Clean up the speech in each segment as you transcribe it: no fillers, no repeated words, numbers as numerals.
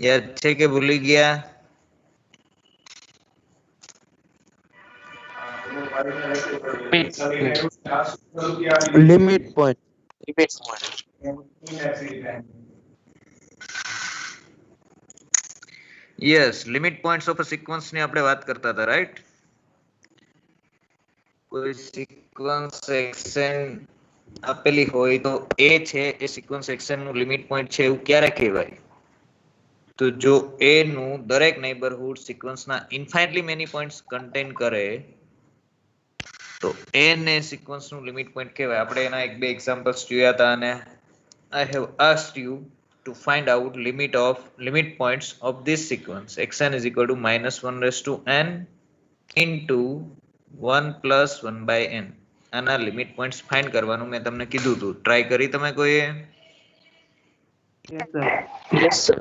याद छे के भूली गया? Limit point. Yes, limit points of a sequence ની આપણે વાત કરતા હતા, રાઈટ? કોઈ सीक्वेंस एक्शन આપેલી હોય તો એ છે એ सीक्वेंस एक्शन નું લિમિટ પોઈન્ટ છે એવું ક્યારે કહેવાય? તો જો એ નું દરેક નેબરહુડ सीक्वेंस ના ઇન્ફાઇનાઇટલી મેની પોઈન્ટ્સ કન્ટેન કરે તો એ ને सीक्वेंस નું લિમિટ પોઈન્ટ કહેવાય. આપણે એના એક બે એક્ઝામ્પલ્સ જોયા હતા અને I have asked you to find out limit points of this sequence. Xn is equal to -1 raised to n into 1 plus 1 by n. આના લિમિટ પોઈન્ટ્સ ફાઇન્ડ કરવાનું મેં તમને કીધું હતું. ટ્રાય કરી તમે કોઈએ? Yes sir.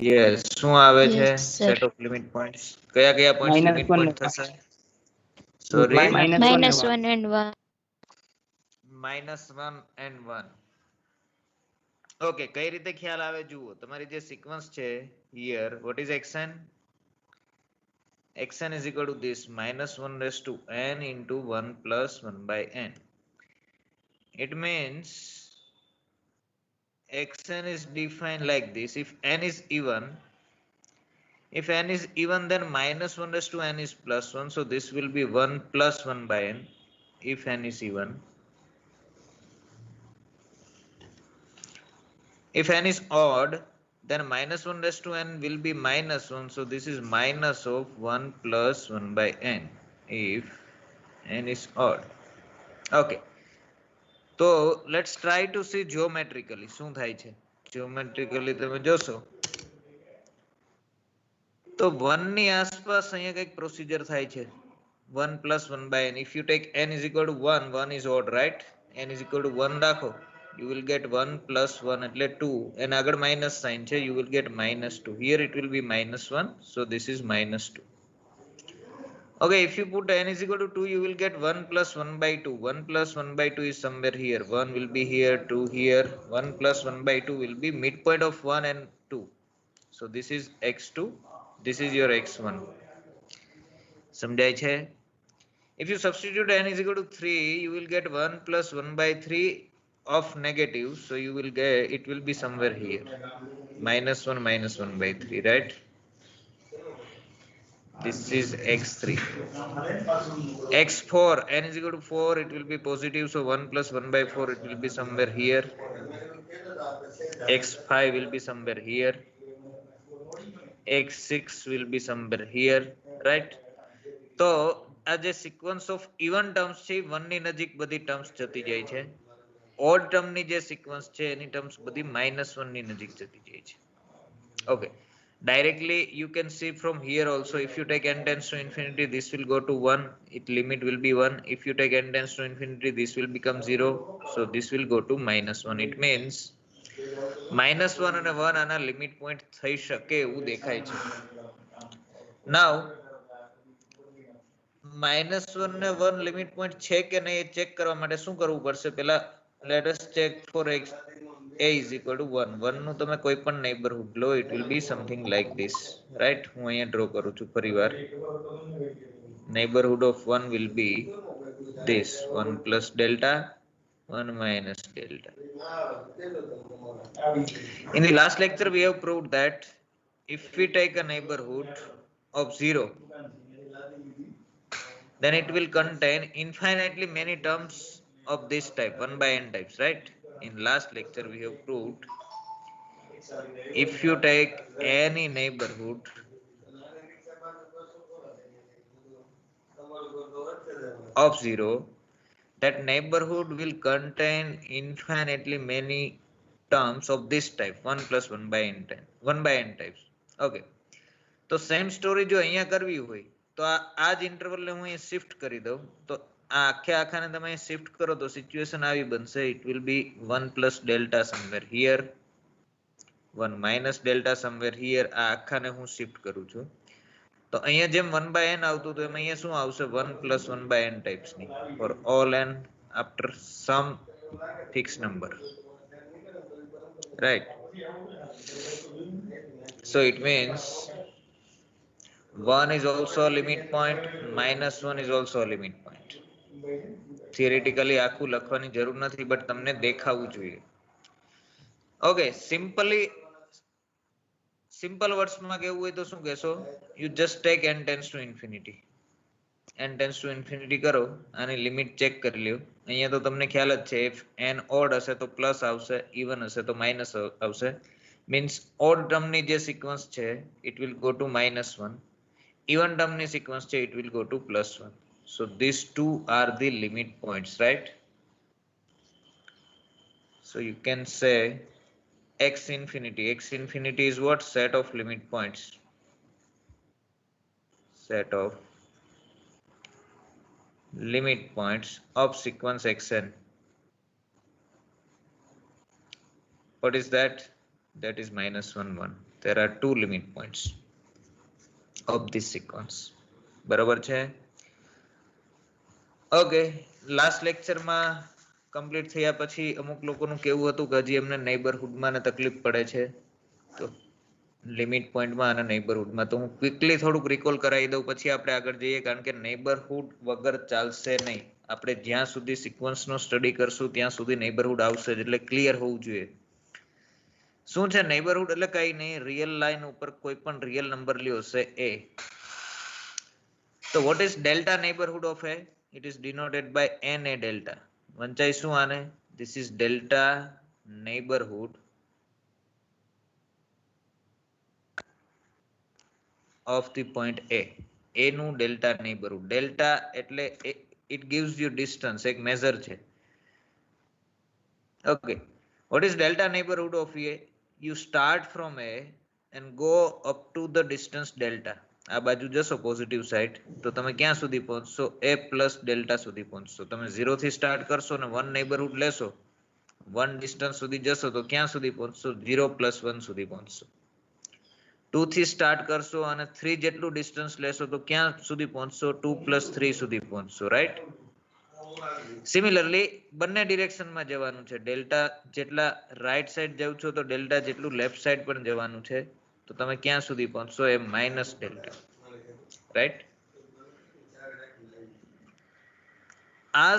યસ. શું આવે છે Yes, sir. Set of limit points? કયા કયા પોઈન્ટ્સ લિમિટ પોઈન્ટ થશે? Sorry, Minus 1 and 1. -1 and 1. Okay, કઈ રીતે ખ્યાલ આવે જુઓ. તમારી જે સિક્વન્સ છે here, what is xn? xn is equal to this -1 raised to n into 1 plus 1 by n. It means xn is defined like this. If n is even, then -1 raised to n is +1, so this will be 1 plus 1 by n if n is even. If n is odd, then -1 raised to n will be -1, so this is minus of 1 plus 1 by n if n is odd. Okay, so let's try to see geometrically શું થાય છે. geometrically તમે જોશો તો 1 ની આસપાસ અહીંયા કંઈક પ્રોસિજર થાય છે. 1 plus 1 by n. If you take n is equal to 1, 1 is odd, right? n is equal to 1 રાખો, you will get 1 plus 1 એટલે 2, and આગળ minus sign છે, you will get -2. Here it will be -1, so this is -2. Okay, if you put n is equal to 2, you will get 1 plus 1 by 2. 1 plus 1 by 2 is somewhere here. 1 will be here, 2 here. 1 plus 1 by 2 will be midpoint of 1 and 2. So this is x2. This is your x1. સમજાય છે? If you substitute n is equal to 3, you will get 1 plus 1 by 3 of negative. So you will get, it will be somewhere here. -1 minus 1 by 3, right? This is x3. x4, n is equal to 4, it will be positive. So 1 plus 1 by 4, it will be somewhere here. x5 will be somewhere here. x6 will be somewhere here, right? તો આ જે sequence of even terms છે 1 ની નજીક બધી terms જતી જાય છે. ઓડ ટર્મ ની જે સિક્વન્સ છે એની ટર્મ્સ બધી -1 ની નજીક જતી જાય છે. Okay, directly you can see from here also. If you take n tends to infinity, this will go to 1, its limit will be 1. If you take n tends to infinity, this will become 0, so this will go to -1. It means -1 અને 1 આના limit point થઈ શકે એવું દેખાય છે. Now -1 ને 1 limit point છે કે નહીં એ ચેક કરવા માટે શું કરવું પડશે? પહેલા let us check for x a is equal to 1. 1 નું તમે કોઈ પણ નેબરહુડ લો, it will be something like this, right? હું અહીંયા ડ્રો કરું છું ફરીવાર. neighborhood of 1 will be this 1 plus delta 1 minus delta. In the last lecture we have proved that if we take a neighborhood of 0, then it will contain infinitely many terms of this type, 1 by n types, right? In last lecture we have proved if you take any neighborhood of 0, that neighborhood will contain infinitely many terms of this type, 1 plus 1 by n type, 1 by n types. Okay, તો same story જો અહીંયા કરવી હોય તો આ જ ઇન્ટરવલને હું અહીં શિફ્ટ કરી દઉં તો આ આખાને તમે શિફ્ટ કરો તો સિચ્યુએશન આવી બનશે. It will be 1 plus delta somewhere here, 1 minus delta somewhere here. આ આખાને હું શિફ્ટ કરું છું તો અહીંયા જેમ 1 by n આવતું તો એમાં અહીંયા શું આવશે? 1 plus 1 by n types ની for all n after some fixed number, right? So it means 1 is also a limit point, -1 is also a limit point. Theoretically આખું લખવાની જરૂર નથી, but તમને દેખાવું જોઈએ. Okay, simple words માં કેવું હોય તો શું કહેશો? You just take n tends to infinity. n tends to infinity કરો, આની લિમિટ ચેક કરી લ્યો. અહીંયા તો તમને ખ્યાલ જ છે, if n odd હશે તો પ્લસ આવશે, even હશે તો માઇનસ આવશે. મીન્સ odd ટર્મની જે સિક્વન્સ છે, it will go to -1. even termની sequence છે, it will go to +1. So these two are the limit points, right? So you can say x infinity. X infinity is what? Set of limit points. Set of limit points of sequence xn. What is that? That is -1, 1. There are two limit points of this sequence. બરાબર છે? Okay, last લેક્ચરમાં complete થયા પછી અમુક લોકોનું કેવું હતું કે હજી એમને નેબરહુડમાં ને તકલીફ પડે છે, તો લિમિટ પોઈન્ટમાં અને નેબરહુડમાં. તો હું ક્વિકલી થોડુંક રિકોલ કરાવી દઉં, પછી આપણે આગળ જઈએ, કારણ કે નેબરહુડ વગર ચાલશે નહીં. આપણે જ્યાં સુધી સિક્વન્સનો સ્ટડી કરશું ત્યાં સુધી નેબરહુડ આવશે જ, એટલે ક્લિયર હોવું જોઈએ. શું છે નેબરહુડ? એટલે કઈ નહીં, રિયલ લાઈન ઉપર કોઈ પણ રિયલ નંબર લ્યો છે a. તો what is delta neighbourhood of a? It is denoted by na delta. વંચાઈ શું આને? This is delta neighborhood of the point a. a નું delta neighborhood. delta એટલે it gives you distance, એક measure છે. Okay, what is delta neighborhood of a? You start from a and go up to the distance delta. આ બાજુ જશો positive side તો તમે ક્યાં સુધી પહોંચશો? a પ્લસ ડેલ્ટા સુધી પહોંચશો. તમે 0 થી સ્ટાર્ટ કરશો ને 1 નેબરહુડ લેશો, 1 ડિસ્ટન્સ સુધી જશો તો ક્યાં સુધી પહોંચશો? 0 + 1 સુધી પહોંચશો. 2 થી સ્ટાર્ટ કરશો અને 3 જેટલું ડિસ્ટન્સ લેશો તો ક્યાં સુધી પહોંચશો? 2 + 3 સુધી પહોંચશો, રાઈટ? સિમિલરલી બંને ડિરેક્શનમાં જવાનું છે. ડેલ્ટા જેટલા રાઈટ સાઈડ જાવ છો તો ડેલ્ટા જેટલું લેફ્ટ સાઈડ પણ જવાનું છે. તો તમે ક્યાં સુધી પહોંચશો? એ માઇનસ ડેલ્ટા, રાઈટ? આ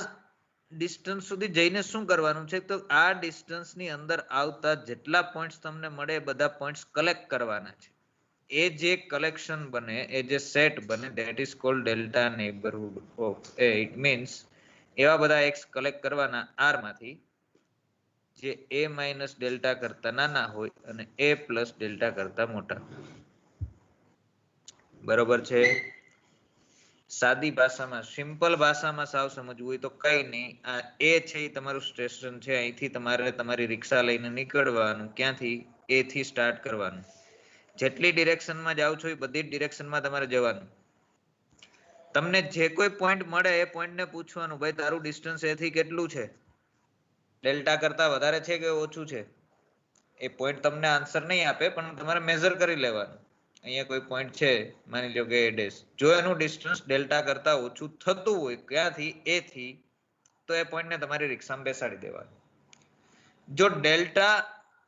ડિસ્ટન્સ સુધી જઈને શું કરવાનું છે? તો આ ડિસ્ટન્સની અંદર આવતા જેટલા પોઈન્ટ્સ તમને મળે એ બધા પોઈન્ટ્સ કલેક્ટ કરવાના છે. એ જે કલેક્શન બને, એ જે સેટ બને, that is called delta neighbourhood of A. It means એવા બધા એક્સ કલેક્ટ કરવાના આર માંથી જે a માઇનસ ડેલ્ટા કરતા નાના હોય અને a પ્લસ ડેલ્ટા કરતા મોટા. બરોબર છે? સાદી ભાષામાં, સિમ્પલ ભાષામાં સાવ સમજવું હોય તો કઈ નહીં, આ એ છે એ તમારું સ્ટેશન છે. અહીંથી તમારે તમારી રિક્ષા લઈને નીકળવાનું. ક્યાંથી? એ થી સ્ટાર્ટ કરવાનું. જેટલી ડિરેક્શનમાં જાવ છો એ બધી જ ડિરેક્શનમાં તમારે જવાનું. તમને જે કોઈ પોઈન્ટ મળે એ પોઈન્ટને પૂછવાનું, ભાઈ તારું ડિસ્ટન્સ એ થી કેટલું છે? ડેલ્ટા કરતા વધારે છે કે ઓછું છે? એ પોઈન્ટ તમને આન્સર નહીં આપે, પણ તમારે મેઝર કરી લેવાનું. અહીંયા કોઈ પોઈન્ટ છે, માની લો કે a ડેશ, જો એનું ડિસ્ટન્સ ડેલ્ટા કરતા ઓછું થતું હોય ક્યાંથી? a થી, તો એ પોઈન્ટને તમારી રિક્ષામાં બેસાડી દેવાનું. જો ડેલ્ટા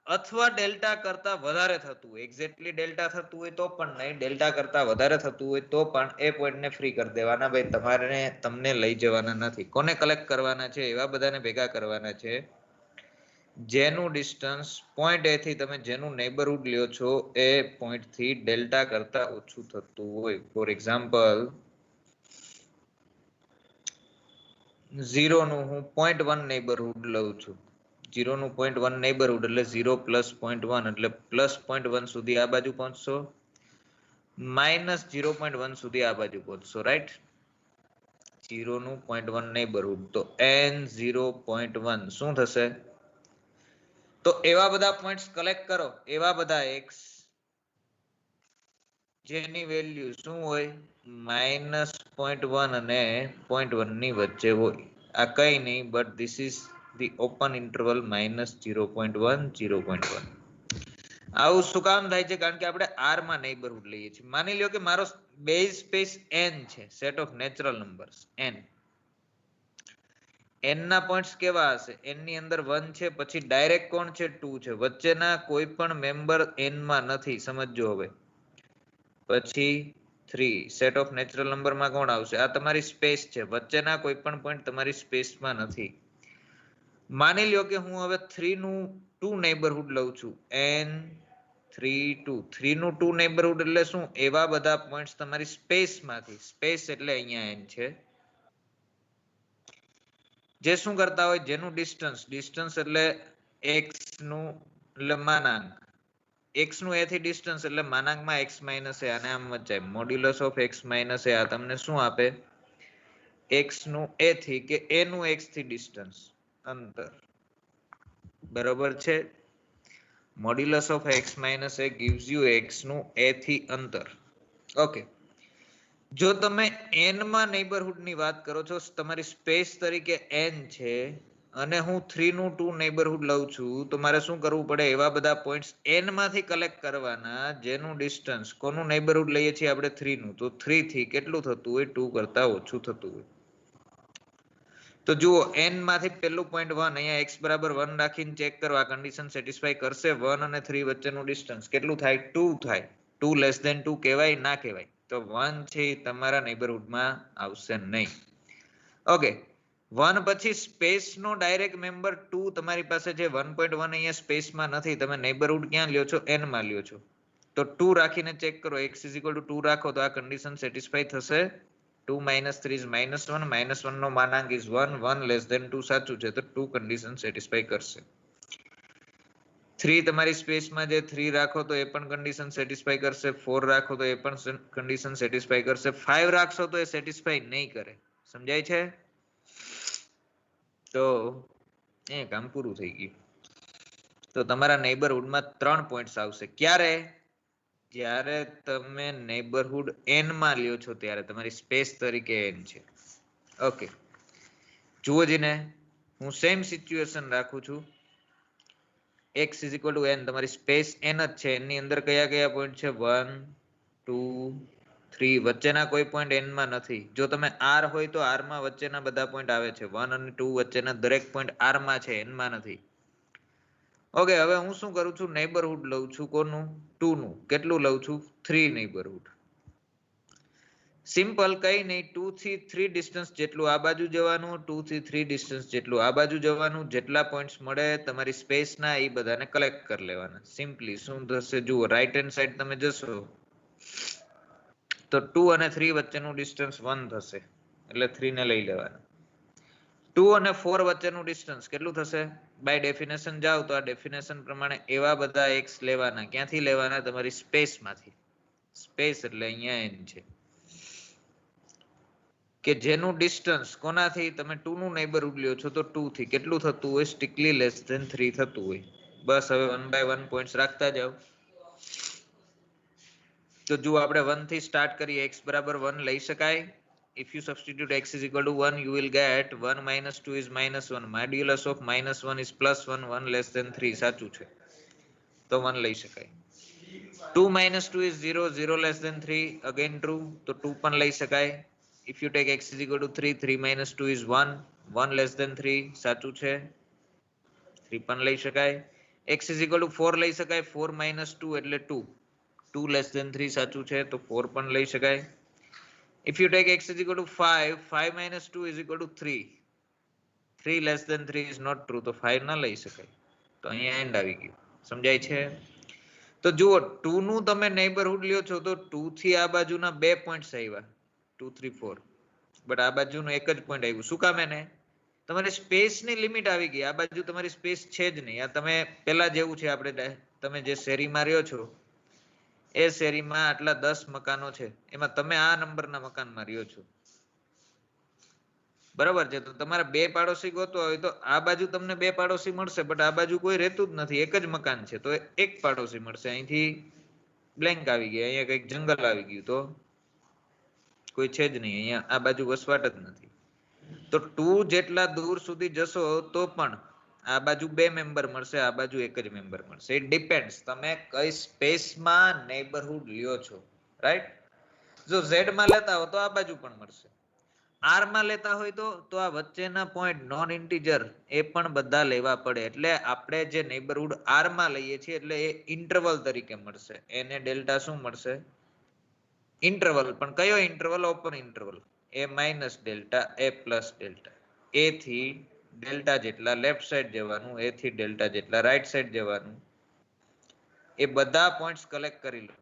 અથવા ડેલ્ટા કરતા વધારે થતું હોય, એક્ઝેક્ટલી ડેલ્ટા થતું હોય તો પણ નહીં, ડેલ્ટા કરતા વધારે થતું હોય તો પણ એ પોઈન્ટને ફ્રી કરી દેવાના. ભાઈ તમારે તમને લઈ જવાના નથી. કોને કલેક્ટ કરવાના છે? એવા બધાને ભેગા કરવાના છે જેનું ડિસ્ટન્સ પોઈન્ટ એ થી તમે જેનું નેબરહુડ લ્યો છો એ પોઈન્ટ થી ડેલ્ટા કરતા ઓછું થતું હોય. ફોર એક્ઝામ્પલ 0 નું હું 0.1 નેબરહુડ લઉં છું. 0 નું 0.1 નેબરહુડ એટલે 0 + 0.1 એટલે +0.1 સુધી આ બાજુ પહોંચશો, -0.1 સુધી આ બાજુ પહોંચશો, રાઈટ? 0 નું 0.1 નેબરહુડ તો n 0.1 શું થશે? તો એવા બધા પોઈન્ટ્સ કલેક્ટ કરો, એવા બધા એક્સ જેની વેલ્યુ શું હોય? -0.1 અને 0.1 ની વચ્ચે હોય. આ કઈ નહીં, but this is the open interval -0.1 0.1. આવું શું કામ થાય છે? કારણ કે આપણે આર માં નેબરહુડ લઈએ છીએ. માની લ્યો કે મારો બેઝ સ્પેસ n છે, set of natural numbers n. n ના પોઈન્ટ્સ કેવા હશે? n ની અંદર 1 છે, પછી ડાયરેક્ટ કોણ છે? 2 છે. વચ્ચેના કોઈ પણ મેમ્બર n માં નથી, સમજજો હવે. પછી 3 સેટ ઓફ નેચરલ નંબર માં કોણ આવશે? આ તમારી સ્પેસ છે. વચ્ચેના કોઈ પણ પોઈન્ટ તમારી સ્પેસમાં નથી. માની લ્યો કે હું હવે 3 નું 2 નેબરહુડ લઉં છું. n 3 2 3 નું 2 નેબરહુડ એટલે શું? એવા બધા પોઈન્ટ્સ તમારી સ્પેસમાંથી. સ્પેસ એટલે અહીંયા n છે. જે શું કરતા હોય? જેનું ડિસ્ટન્સ, ડિસ્ટન્સ એટલે x નું એટલે માનાંક, x નું a થી ડિસ્ટન્સ એટલે માનાંકમાં x માઇનસ a, અને આમ વચાય modulus of x minus a. આ તમને શું આપે? x નું a થી કે a નું x થી ડિસ્ટન્સ, અંતર. બરોબર છે? Modulus of x minus a gives you x નું a થી અંતર. ઓકે. જો તમે n માં નેબરહુડ ની વાત કરો છો, તમારી સ્પેસ તરીકે n છે, અને હું 3 નું 2 નેબરહુડ લઉં છું, તો મારે શું કરવું પડે? એવા બધા પોઈન્ટ્સ n માંથી કલેક્ટ કરવાના જેનું ડિસ્ટન્સ, કોનું નેબરહુડ લઈએ છીએ આપણે? 3 નું. તો 3 થી કેટલું થતું હોય? 2 કરતા ઓછું થતું હોય. તો જુઓ, n માંથી પહેલું પોઈન્ટ 1, અહીંયા x બરાબર 1 રાખીને ચેક કરો આ કન્ડિશન સેટિસ્ફાય કરશે? 1 અને 3 વચ્ચેનું ડિસ્ટન્સ કેટલું થાય? 2 થાય. 2 લેસ ધેન 2 કહેવાય? ના કહેવાય. તો 1 છે એ તમારા નેબરહુડમાં આવશે નહીં. ઓકે. 1 પછી સ્પેસ નો ડાયરેક્ટ મેમ્બર 2 તમારી પાસે છે. 1.1 અહીંયા સ્પેસમાં નથી. તમે નેબરહુડ ક્યાં લ્યો છો? n માં લ્યો છો. તો 2 રાખીને ચેક કરો. x 2 રાખો તો આ કન્ડિશન સેટિસ્ફાય થશે? 2 minus 3 is minus 1. Minus 1 no માનાંક is 1. 1 less than 2 સાચું છે. તો 2 કન્ડિશન સેટિસ્ફાય કરશે. 3 તમારી સ્પેસમાં જે 3 રાખો તો એ પણ કન્ડિશન સેટિસ્ફાય કરશે. 4 રાખો તો એ પણ કન્ડિશન સેટિસ્ફાય કરશે. 5 રાખશો તો એ સેટિસ્ફાય નહીં કરે. સમજાય છે? તો એ કામ પૂરું થઈ ગયું. તો તમારા નેબરહુડમાં 3 પોઈન્ટ્સ આવશે. ક્યારે? જ્યારે તમે નેબરહુડ n માં લ્યો છો ત્યારે. તમારી સ્પેસ તરીકે n છે. ઓકે. જુઓ જીને, હું સેમ સિચ્યુએશન રાખું છું. x n, તમારી સ્પેસ n જ છે. એની અંદર કયા કયા પોઈન્ટ છે? 1 2 3. વચ્ચેના કોઈ પોઈન્ટ n માં નથી. જો તમે r હોય તો r માં વચ્ચેના બધા પોઈન્ટ આવે છે. 1 અને 2 વચ્ચેના દરેક પોઈન્ટ r માં છે, n માં નથી. ઓકે. હવે હું શું કરું છું? નેબરહુડ લઉં છું. કોનું? 2 નું. કેટલું લઉં છું? 3 નેબરહુડ. સિમ્પલ, કઈ નહીં. 2 થી 3 ડિસ્ટન્સ જેટલું આ બાજુ જવાનું, 2 થી 3 ડિસ્ટન્સ જેટલું આ બાજુ જવાનું. જેટલા પોઈન્ટ્સ મળે તમારી સ્પેસ ના, એ બધાને કલેક્ટ કરી લેવાના. સિમ્પલી શું થશે? જુઓ, રાઈટ હેન્ડ સાઈડ તમે જશો તો 2 અને 3 વચ્ચેનું ડિસ્ટન્સ 1 થશે, એટલે 3 ને લઈ લેવાના. 2 અને 4 વચ્ચેનું ડિસ્ટન્સ કેટલું થશે? બાય ડેફિનેશન જાઓ તો આ ડેફિનેશન પ્રમાણે એવા બધા x લેવાના. ક્યાંથી લેવાના? તમારી સ્પેસમાંથી. સ્પેસ એટલે અહીંયા n છે, કે જેનું ડિસ્ટન્સ કોનાથી? તમે 2 નું નેબરહુડ લ્યો છો તો 2 થી કેટલું થતું હોય? સ્ટ્રિક્ટલી લેસ ધેન 3 થતું હોય. બસ હવે 1 બાય 1 પોઈન્ટ્સ રાખતા જાઓ. તો જો આપણે 1 થી સ્ટાર્ટ કરીએ. x બરાબર 1 લઈ શકાય. If you substitute x is equal to 1, you will get 1 minus 2 is minus 1. Modulus of minus 1 is plus 1. 1 less than 3 સાચું છે, તો 1 લઈ શકાય. 2 minus 2 is 0. 0 less than 3, again true, તો 2 પણ લઈ શકાય. If you take x is equal to 3, 3 minus 2 is 1. 1 less than 3 સાચું છે, 3 પણ લઈ શકાય. x is equal to 4 લઈ શકાય. 4 minus 2 એટલે 2. 2 less than 3 સાચું છે, તો 4 પણ લઈ શકાય. If you take x is equal to 5, 5 minus 2 is equal to 3. 3 less than 3 is not true, તો 5 ના લઈ શકાય. તો અહીંયા એન્ડ આવી ગયું. સમજાય છે? તો જુઓ, 2 નું તમે નેબરહુડ લ્યો છો તો 2 થી આ બાજુના 2 પોઈન્ટ્સ આવ્યા, 2 3 4. બટ આ બાજુનું એક જ પોઈન્ટ આવ્યું. શું કામ? એને તમારી સ્પેસની લિમિટ આવી ગઈ. આ બાજુ તમારી સ્પેસ છે જ નહીં. આ તમે પેલા જેવું છે, આપણે તમે જે શેરીમાં રહ્યો છો એ શેરીમાં આટલા 10 મકાનો છે, એમાં તમે આ નંબરના મકાનમાં રહ્યો છો, બરાબર છે? તો તમારે 2 પાડોશી ગોતવા હોય તો આ બાજુ તમને 2 પાડોશી મળશે, બટ આ બાજુ કોઈ રહેતું જ નથી, એક જ મકાન છે, તો એક પાડોશી મળશે. અહીંથી બ્લેન્ક આવી ગયા, અહીંયા કઈક જંગલ આવી ગયું, તો કોઈ છે જ નહીં. અહીંયા આ બાજુ વસવાટ જ નથી. તો 2 જેટલા દૂર સુધી જશો તો પણ આ બાજુ 2 મેમ્બર મળશે, આ બાજુ એક જ મેમ્બર મળશે. ઇટ ડિપેન્ડ્સ તમે કઈ સ્પેસમાં નેબરહુડ લ્યો છો, રાઈટ? જો z માં લેતા હો તો આ બાજુ પણ મળશે. આર માં લેતા હોય તો આ વચ્ચેના પોઈન્ટ નોન ઇન્ટીજર એ પણ બધા લેવા પડે. એટલે આપણે જે નેબરહુડ આર માં લઈએ છીએ એટલે એ ઇન્ટરવલ તરીકે મળશે. એને ડેલ્ટા શું મળશે? ઇન્ટરવલ. પણ કયો interval? Open interval. A minus delta, a plus delta. A થી ડેલ્ટા જેટલા લેફ્ટ સાઈડ જવાનું, એ થી ડેલ્ટા જેટલા રાઈટ સાઈડ જવાનું. એ બધા પોઈન્ટ્સ કલેક્ટ કરી લો.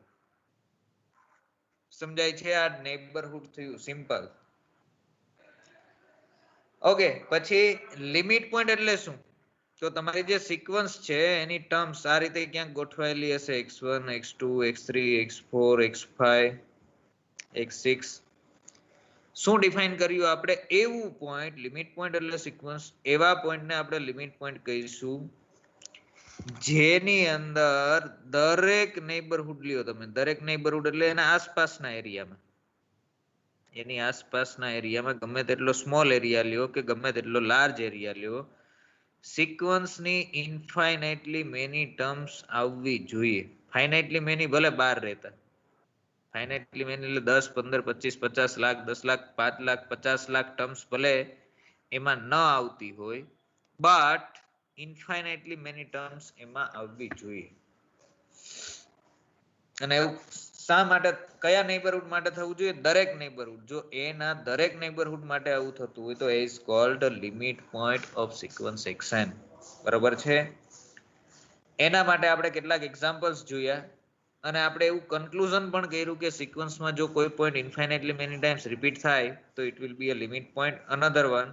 સમજાય છે? આ નેબરહુડ થયું સિમ્પલ. ઓકે, પછી લિમિટ પોઈન્ટ એટલે શું? તો તમારી જે સિક્વન્સ છે એની ટર્મ્સ આ રીતે ક્યાંક ગોઠવાયેલી હશે, x1 x2 x3 x4 x5 x6. શું ડિફાઇન કર્યું આપણે? એવું પોઈન્ટ, લિમિટ પોઈન્ટ એટલે સિક્વન્સ, એવા પોઈન્ટને આપણે લિમિટ પોઈન્ટ કહીશું જેની અંદર દરેક નેબરહુડ લ્યો તમે, દરેક નેબરહુડ એટલે એના આસપાસના એરિયામાં, એની આસપાસના એરિયામાં ગમે તેટલો સ્મોલ એરિયા લ્યો કે ગમે તેટલો લાર્જ એરિયા લ્યો, સિક્વન્સની ઇન્ફાઇનાઇટલી મેની ટર્મ્સ આવવી જોઈએ. ફાઇનાઇટલી મેની ભલે 12 રહેતા, ફાઇનાઇટલી મેની એટલે 10 15 25 50 લાખ 10 લાખ 5 લાખ 50 લાખ ટર્મ્સ ભલે એમાં ન આવતી હોય, બટ ઇન્ફાઇનાઇટલી મેની ટર્મ્સ એમાં આવવી જોઈએ. અને એવું શા માટે, કયા નેબરહુડ માટે થવું જોઈએ? દરેક નેબરહુડ. જો એના દરેક નેબરહુડ માટે આવું થતું હોય તો એ is called limit point of sequence action. બરોબર છે? એના માટે આપણે કેટલાક એક્ઝામ્પલ્સ જોયા અને આપણે એવું કન્ક્લુઝન પણ કર્યું કે સિક્વન્સમાં જો કોઈ પોઈન્ટ ઇન્ફાઇનાઇટલી મેની ટાઈમ્સ રિપીટ થાય તો it will be a limit point. Another one,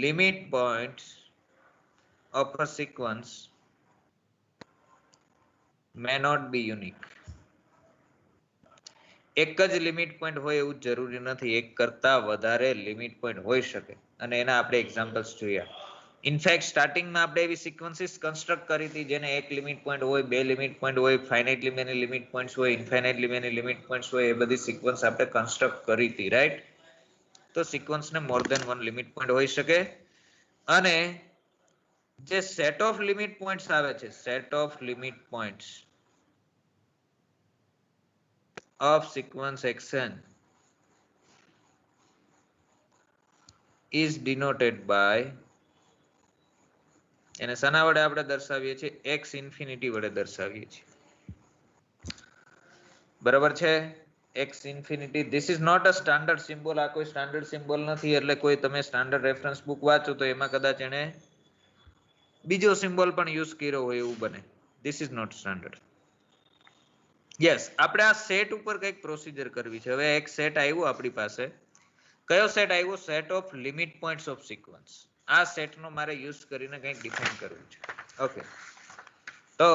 limit points of a sequence may not be unique. એક જ લિમિટ પોઈન્ટ હોય એવું જરૂરી નથી, એક કરતા વધારે લિમિટ પોઈન્ટ હોઈ શકે. અને એના આપણે એક્ઝામ્પલ્સ જોયા. ઇનફેક્ટ સ્ટાર્ટિંગમાં આપણે એવી સિક્વન્સીસ કન્સ્ટ્રક્ટ કરી હતી જેને એક લિમિટ પોઈન્ટ હોય, બે લિમિટ પોઈન્ટ હોય, ફાઇનાઇટલી મેની લિમિટ પોઈન્ટ્સ હોય, ઇન્ફાઇનાઇટલી મેની લિમિટ પોઈન્ટ્સ હોય. એ બધી સિક્વન્સ આપણે કન્સ્ટ્રક્ટ કરી હતી, રાઈટ? તો સિક્વન્સને more than one limit point હોઈ શકે. અને જે સેટ ઓફ લિમિટ પોઈન્ટ્સ આવે છે, set of limit points of sequence action is denoted by, એને શાના વડે આપણે દર્શાવીએ છીએ? x ઇન્ફિનિટી વડે દર્શાવીએ છીએ. બરાબર છે? x infinity. This is not a standard symbol. આ કોઈ સ્ટાન્ડર્ડ સિમ્બોલ નથી. એટલે કોઈ તમે સ્ટાન્ડર્ડ રેફરન્સ બુક વાંચો તો એમાં કદાચ એને બીજો સિમ્બોલ પણ યુઝ કર્યો હોય એવું બને. This is not standard. Yes, આપણે આ સેટ ઉપર કઈક પ્રોસીજર કરવી છે. હવે એક સેટ આવ્યો આપણી પાસે. કયો સેટ આવ્યો? Set of limit points of sequence. આ સેટનો મારે યુઝ કરીને કંઈક ડિફાઇન કરવું છે. ઓકે, તો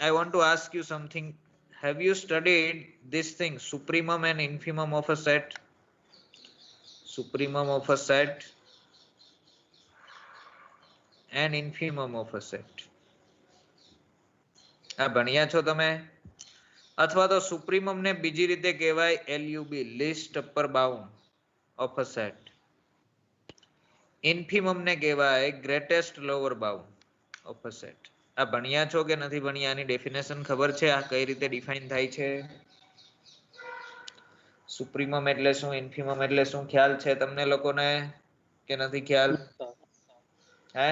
I want to ask you something. Have you studied this thing, supremum and infimum of a set? Supremum of a set and infimum of a set. આ ભણ્યા છો તમે? અથવા તો સુપ્રીમમ ને બીજી રીતે કહેવાય LUB, least upper bound of a set. Infimum ને કહેવાય greatest lower bound of a set. આ ભણ્યા છો કે નથી ભણ્યા? આની ડેફિનેશન ખબર છે? આ કઈ રીતે ડિફાઇન થાય છે? સુપ્રીમમ એટલે શું, ઇન્ફિમમ એટલે શું? ખ્યાલ છે તમને લોકોને કે નથી ખ્યાલ? હે?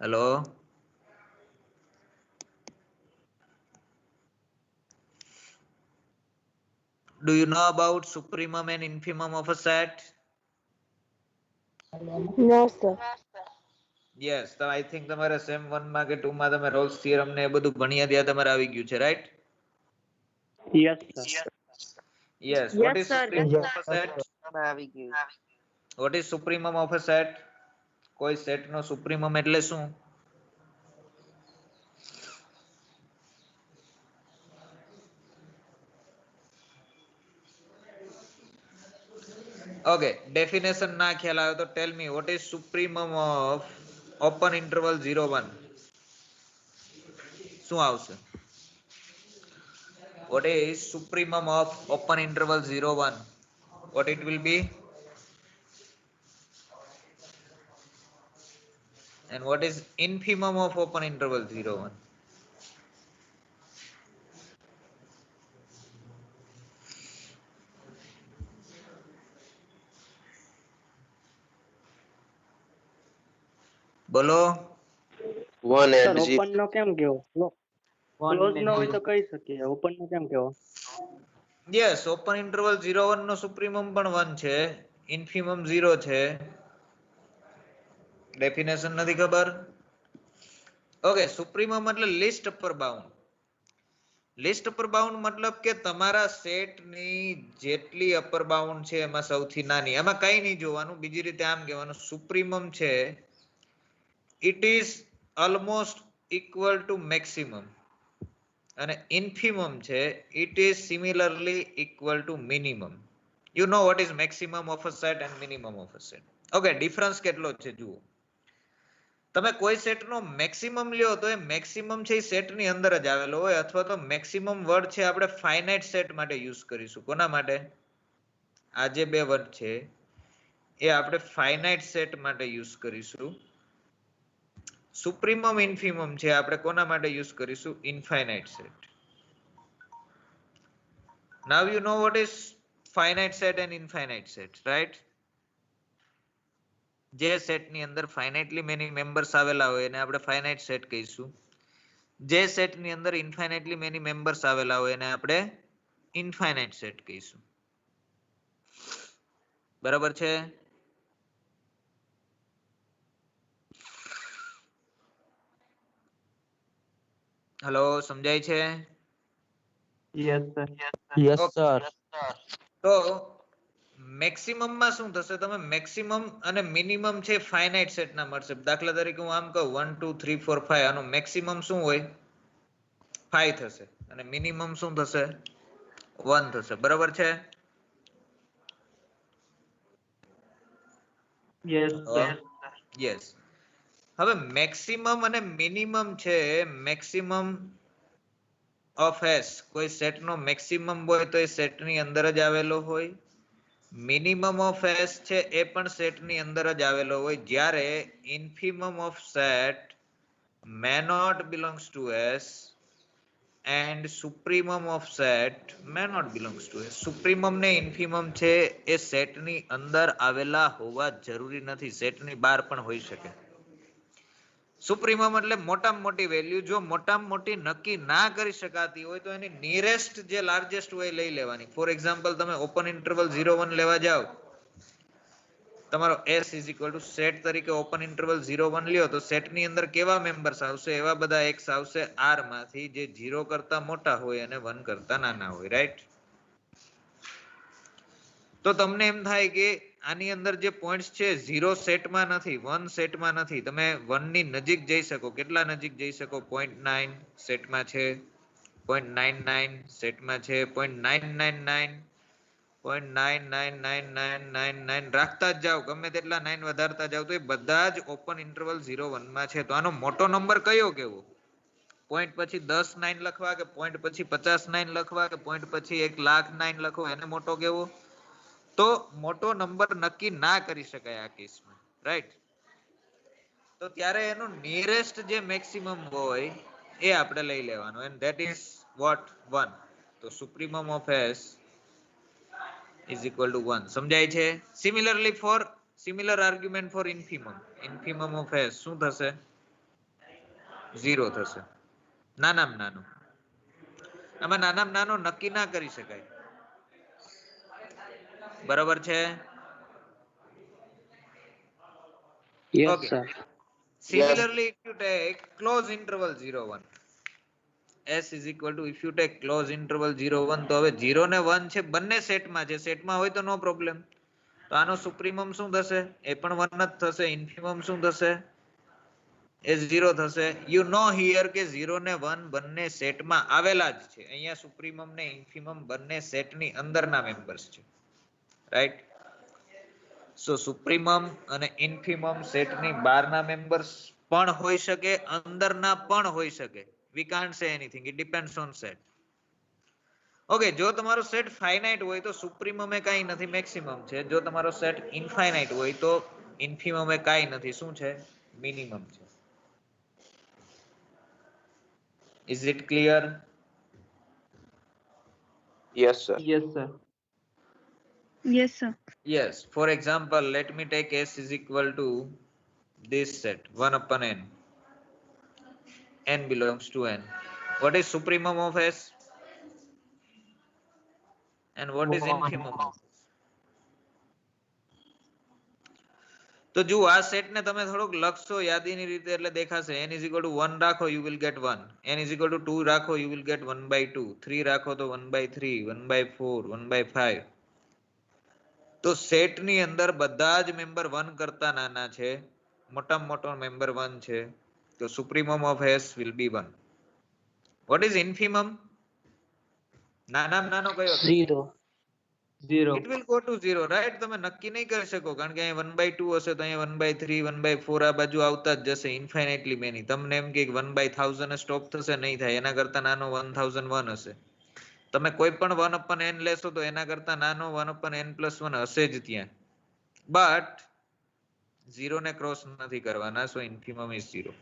Hello? Do you know about supremum and infimum of a set? No, sir. Yes, તો I think તમારે સેમ 1 માં કે 2 માં તમે રોલ્સ થિયરમ ને એ બધું ભણ્યા ત્યાં તમારે આવી ગયું છે, right? Yes, sir. Yes. What Yes, is sir. supremum of a set? આવી ગયું. What is supremum of a set? કોઈ સેટ નો સુપ્રીમમ એટલે શું? Okay, definition ના ખ્યાલ આવે તો tell me what is supremum of open interval 0 1? શું આવશે? What is supremum of open interval 0 1? What it will be? And what is infimum of open interval 0, 1? બોલો. One sir and zero. Open નો કેમ કેવો ક્લોઝ નો હોય તો કહી શકીએ ઓપન નો કેમ કેવો યસ, ઓપન ઇન્ટરવલ 0, 1 નો સુપ્રીમમ પણ 1 છે, ઇન્ફિમમ 0 છે. ડેફિનેશન નથી ખબર? ઓકે, સુપ્રીમમ એટલે list upper bound. List upper bound મતલબ કે તમારા સેટની જેટલી અપર બાઉન્ડ છે એમાં સૌથી નાની. એમાં કઈ નહીં જોવાનું, બીજી રીતે આમ કહેવાનું, સુપ્રીમમ છે it is almost equal to maximum, અને ઇન્ફિમમ છે it is similarly equal to minimum. You know what is maximum of a set and minimum of a set. Okay, difference કેટલો છે જુઓ. તમે કોઈ સેટનો મેક્સિમમ લ્યો તો એ મેક્સિમમ છે એ સેટની અંદર જ આવેલો હોય, અથવા તો મેક્સિમમ વર્ડ છે આપણે ફાઇનાઇટ સેટ માટે યુઝ કરીશું. કોના માટે? આ જે બે વર્ડ છે એ આપણે ફાઇનાઇટ સેટ માટે યુઝ કરીશું. સુપ્રીમમ ઇન્ફિમમ છે આપણે કોના માટે યુઝ કરીશું? Infinite set. Now you know what is finite set and infinite set, right? જે સેટની અંદર ફાઇનાઇટલી મેની મેમ્બર્સ આવેલા હોય એને આપણે ફાઇનાઇટ સેટ કહીશું. જે સેટની અંદર ઇન્ફાઇનાઇટલી મેની મેમ્બર્સ આવેલા હોય એને આપણે ઇનફાઇનાઇટ સેટ કહીશું. બરાબર છે? હેલો, સમજાય છે? Yes sir Yes, sir. તો મેક્સિમમ માં શું થશે? તમે મેક્સિમમ અને મિનિમમ છે ફાઇનાઇટ સેટ ના મળશે. દાખલા તરીકે હું આમ કહું 1 2 3 4 5, આનો મેક્સિમમ શું હોય? 5 થશે, અને મિનિમમ શું થશે? 1 થશે. બરાબર છે? Yes sir yes. હવે મેક્સિમમ અને મિનિમમ છે, મેક્સિમમ ઓફ એસ કોઈ સેટનો મેક્સિમમ હોય તો એ સેટની અંદર જ આવેલો હોય, મિનિમમ ઓફ એસ છે એ પણ સેટની અંદર જ આવેલો હોય, જ્યારે infimum of set may not belongs to S and supremum of set may not belongs to S. સુપ્રીમમ ને ઇન્ફિમમ છે એ સેટની અંદર આવેલા હોવા જરૂરી નથી, સેટની બહાર પણ હોઈ શકે. સુપ્રીમમ એટલે મોટામાં મોટી વેલ્યુ. જો મોટામાં મોટી નક્કી ના કરી શકાતી હોય તો એની નિયરેસ્ટ જે લાર્જેસ્ટ હોય લઈ લેવાની. ફોર એક્ઝામ્પલ તમે ઓપન ઇન્ટરવલ 0 1 લેવા જાઓ, તમારો S is equal to set તરીકે ઓપન ઇન્ટરવલ 0 1 લ્યો તો સેટની અંદર કેવા મેમ્બર્સ આવશે? એવા બધા x આવશે R માંથી જે 0 કરતા મોટા હોય અને 1 કરતા નાના હોય, રાઈટ? તો તમને એમ થાય કે આની અંદર જે પોઈન્ટ્સ છે 0 સેટમાં નથી, 1 સેટમાં નથી, તમે 1 ની નજીક જઈ શકો. કેટલા નજીક જઈ શકો? 0.9 સેટમાં છે, 0.99 સેટમાં છે, 0.999 0.99999 રાખતા જ જાઓ, ગમે તેટલા 9 વધારતા જાઓ તો એ બધા જ ઓપન ઇન્ટરવલ 0 1 માં છે. તો આનો મોટો નંબર કયો કેવો? પોઈન્ટ પછી 10 9 લખવા, કે પોઈન્ટ પછી 50 9 લખવા, કે પોઈન્ટ પછી 1 લાખ 9 લખવા, એને મોટો કેવો? તો મોટો નંબર નક્કી ના કરી શકાય આ કેસમાં, રાઈટ? તો ત્યારે એનું નિયરેસ્ટ જે મેક્સિમમ હોય એ આપણે લઈ લેવાનું, એન્ડ ધેટ ઇઝ વોટ? 1. તો supremum of S is equal to 1. સમજાય છે? Similarly for similar argument for infimum. Infimum of S શું થશે? 0 થશે. નાનામાં નાનો. આમાં નાનામાં નાનો નક્કી ના કરી શકાય. બરાબર છે? Yes Okay. Sir Similarly, if you take close interval 0 1, S is equal to, if you take close interval 0 1, તો હવે 0 ને 1 છે બંને સેટમાં છે, સેટમાં હોય તો નો પ્રોબ્લેમ. તો આનો સુપ્રીમમ શું થશે? એ પણ 1 જ થશે. ઇન્ફિમમ શું થશે? એ 0 થશે. યુ નો હિયર કે 0 ને 1 બંને સેટમાં આવેલા જ છે. અહીંયા સુપ્રીમમ ને ઇન્ફિમમ બંને સેટની અંદરના મેમ્બર્સ છે, રાઈટ? સો સુપ્રીમમ અને ઇન્ફિમમ સેટની બહારના મેમ્બર્સ પણ હોઈ શકે, અંદરના પણ હોઈ શકે. We can't say anything, it depends on set. Okay, જો તમારો સેટ ફાઇનાઇટ હોય તો સુપ્રીમમ એ કાઈ નથી, મેક્સિમમ છે. જો તમારો સેટ ઇનફાઇનાઇટ હોય તો ઇન્ફિમમ એ કાઈ નથી, શું છે? મિનિમમ છે. Is it clear? Yes, sir. Yes sir. Yes, sir. Yes. For example, let me take S is equal to this set 1 upon n. N belongs to n. What is supremum of S? And what is infimum of S? તો જો આ set ને તમે થોડુંક લખશો યાદીની રીતે એટલે દેખાશે n is equal to 1 રાખો you will get 1, n is equal to 2 રાખો you will get 1 by 2, 3 રાખો તો 1 by 3, 1 by 4, 1 by 5. તો સેટ ની અંદર બધા જ મેમ્બર 1 કરતા નાના છે, મોટામાં મોટો મેમ્બર 1 છે, તો supremum of s will be 1. what is infimum? નાનામાં નાનો કયો છે? 0. 0. it will go to 0, right? તમે નક્કી નહીં કરી શકો કારણ કે અહીંયા 1 by 2 હશે તો અહીંયા 1 by 3, 1 by 4 આ બાજુ આવતા જ જશે ઇન્ફાઇનાઇટલી મેની. તમને એમ કે 1 by 1000 સ્ટોપ થશે, નહીં થાય, એના કરતા નાનો 1001 હશે. તમે કોઈ પણ 1 upon n લેશો તો એના કરતા નાનો 1 upon n plus 1 હશે જ ત્યાં, બટ 0 ને ક્રોસ નથી કરવાના, સો ઇન્ફિમમ ઇઝ 0.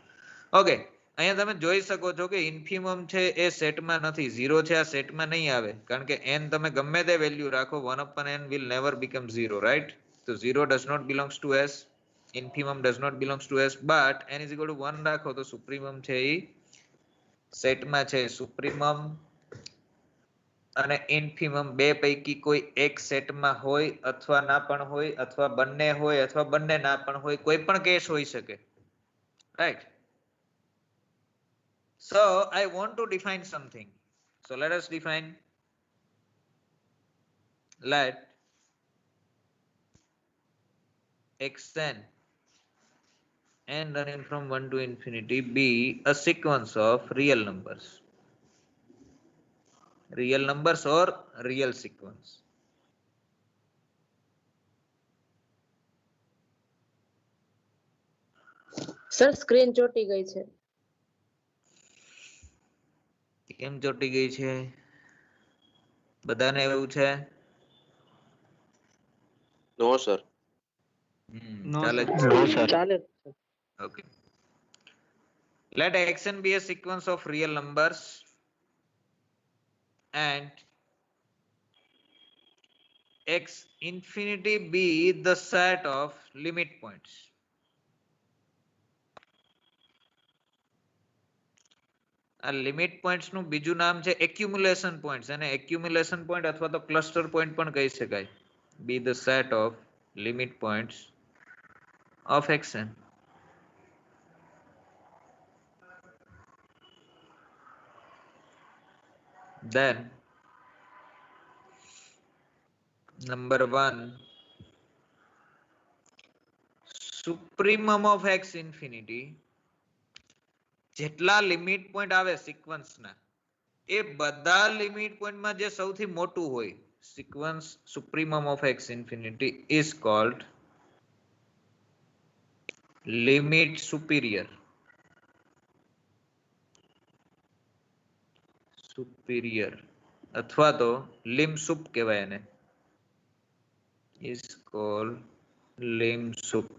ઓકે, અહીંયા તમે જોઈ શકો છો કે ઇન્ફિમમ છે એ સેટમાં નથી, 0 છે આ સેટમાં નહીં આવે કારણ કે n તમે ગમે તે વેલ્યુ રાખો 1 upon n will never become 0, right? So 0 does not belongs to s, infimum does not belongs to s, but n is equal to 1 રાખો તો સુપ્રીમમ છે એ સેટમાં છે. સુપ્રીમમ અને ઇન્ફિમમ બે પૈકી કોઈ એક સેટમાં હોય અથવા ના પણ હોય, અથવા બંને હોય અથવા બંને ના પણ હોય, કોઈ પણ કેસ હોઈ શકે, right? So I want to define something. So let us define. Let xn n running from 1 to infinity be a sequence of real numbers. Real numbers or real sequence. Sir screen ચોટી ગઈ છે. કેમ ચોટી ગઈ છે? બધાને એવું છે? No, sir. No, ચાલે sir. જ છે. ચાલે જ છે. Okay. Let xn be a sequence of real numbers and x infinity be the set of limit points. આ લિમિટ પોઈન્ટ્સ નું બીજું નામ છે એક્યુમ્યુલેશન પોઈન્ટ્સ, અને એક્યુમ્યુલેશન પોઈન્ટ અથવા તો ક્લસ્ટર પોઈન્ટ પણ કહી શકાય. Be the set of limit points of xn. Then number 1, supremum of x infinity, જેટલા લિમિટ પોઈન્ટ આવે સિક્વન્સ ના એ બધા લિમિટ પોઈન્ટ માં જે સૌથી મોટું હોય, sequence supremum of x infinity is called limit superior. Superior અથવા તો લિમ સુપ કહેવાય એને, is called lim sup.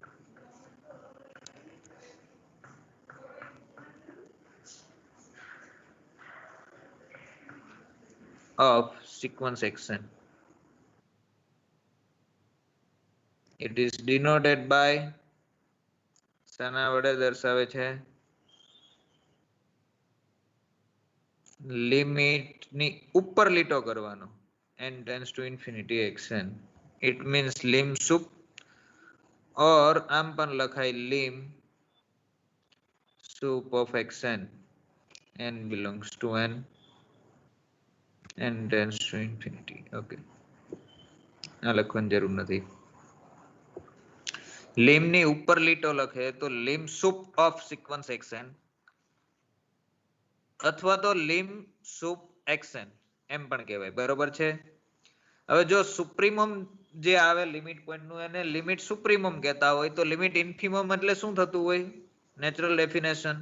of sequence xn. It is denoted by શાના વડે દર્શાવે છે? લિમિટ ની ઉપર લીટો કરવાનો, n tends to infinity xn. It means lim sup, or આમ પણ લખાય lim sup of xn. n belongs to n, n tends to infinity. Okay, આ લખવાની જરૂર નથી. લિમ ની ઉપર લીટો લખે તો lim soup of sequence xn અથવા તો લિમ સુપ xn એમ પણ કહેવાય, બરોબર છે? હવે જો સુપ્રીમમ જે આવે લિમિટ પોઈન્ટ નું એને લિમિટ સુપ્રીમમ કહેતા હોય તો લિમિટ ઇન્ફિમમ એટલે શું થતું હોય? નેચરલ ડેફિનેશન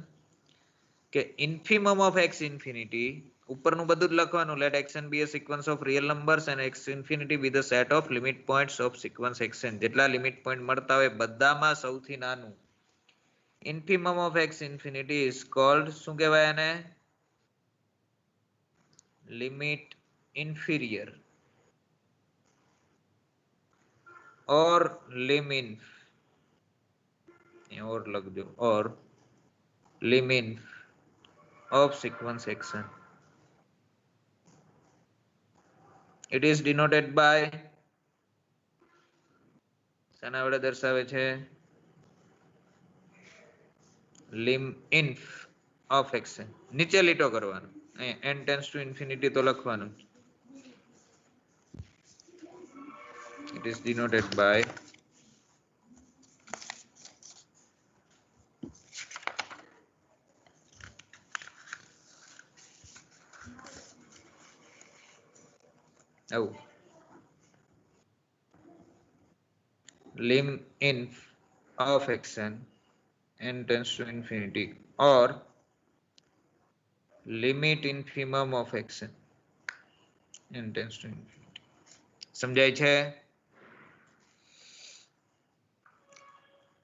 કે ઇન્ફિમમ ઓફ x infinity, ઉપરનું બધું જ લખવાનું, let xn be a sequence of real numbers and x infinity be the set of limit points of sequence xn. જેટલા લિમિટ પોઈન્ટ મળતા હોય બધામાં સૌથી નાનું infimum of x infinity is called શું કહેવાય એને limit inferior or liminf और लग दो or liminf of sequence xn. It is denoted by શાના વડે દર્શાવે છે liminf of xn. નીચે લીટો કરવાનો n tends to infinity તો લખવાનું. It is denoted by liminf of xn n tends to infinity or limit infimum of xn n tends to infinity. સમજાય છે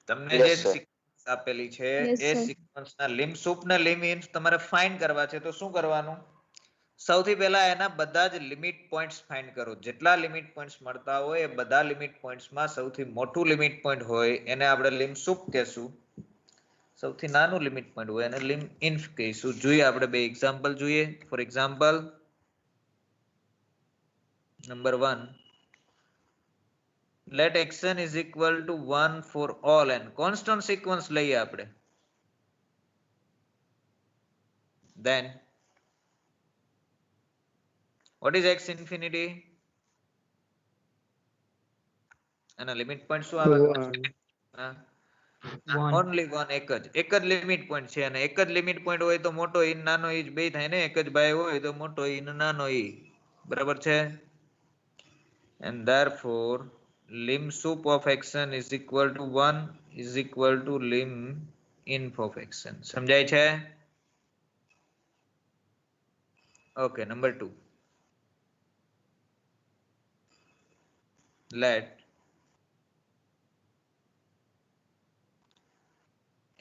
તમને જે Yes, sir. સિક્વન્સ આપેલી છે Yes, એ sir. સિક્વન્સના લિમ સુપ ને લિમ ઇન્ફ તમારે ફાઇન્ડ કરવા છે તો શું કરવાનું સૌથી પહેલા એના બધા જ લિમિટ પોઈન્ટ્સ ફાઇન્ડ કરો જેટલા લિમિટ પોઈન્ટ્સ મળતા હોય એ બધા લિમિટ પોઈન્ટ્સમાં સૌથી મોટું લિમિટ પોઈન્ટ હોય એને આપણે લિમ સુપ કહેશું સૌથી નાનું લિમિટ પોઈન્ટ હોય એને લિમ ઇન્ફ કહીશું જોઈએ આપણે બે એક્ઝામ્પલ જોઈએ for example number 1 let xn is equal to 1 for all n constant sequence લઈએ આપણે then what is x infinity અને લિમિટ પોઈન્ટ શું આવે ઓનલી વન એક જ લિમિટ પોઈન્ટ છે અને એક જ લિમિટ પોઈન્ટ હોય તો મોટો ઈ નાનો ઈ બે થાય ને એક જ ભાઈ હોય તો મોટો ઈ ને નાનો ઈ બરાબર છે and therefore lim sup of xn is equal to 1 is equal to lim inf of xn સમજાય છે okay number 2 let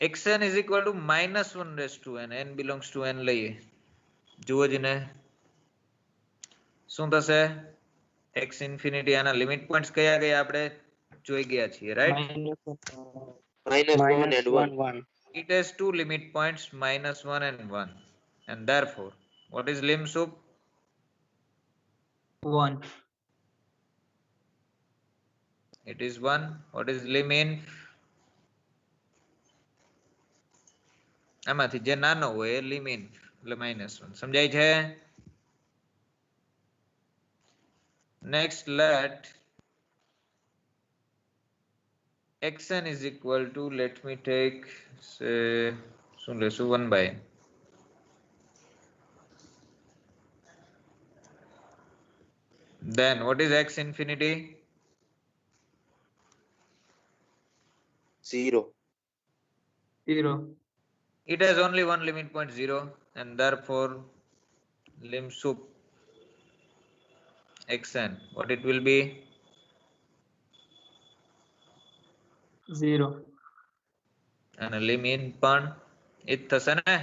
xn is equal to minus 1 raised to n n belongs to n લઈએ જુઓ જ ને શું થશે x infinity આના limit points કયા કયા આપણે જોઈ ગયા છીએ right -1 and 1. 1 it has two limit points -1 and 1 and therefore what is lim sup 1. it is 1 what is lim inf આમાંથી જે નાનો હોય એ lim inf એટલે -1 સમજાય છે next let xn is equal to let me take say શું લેશું 1 by n then what is x infinity 0. 0. it has only one limit point 0 and therefore lim sup xn what it will be 0. અને lim in પણ એ જ થશે ને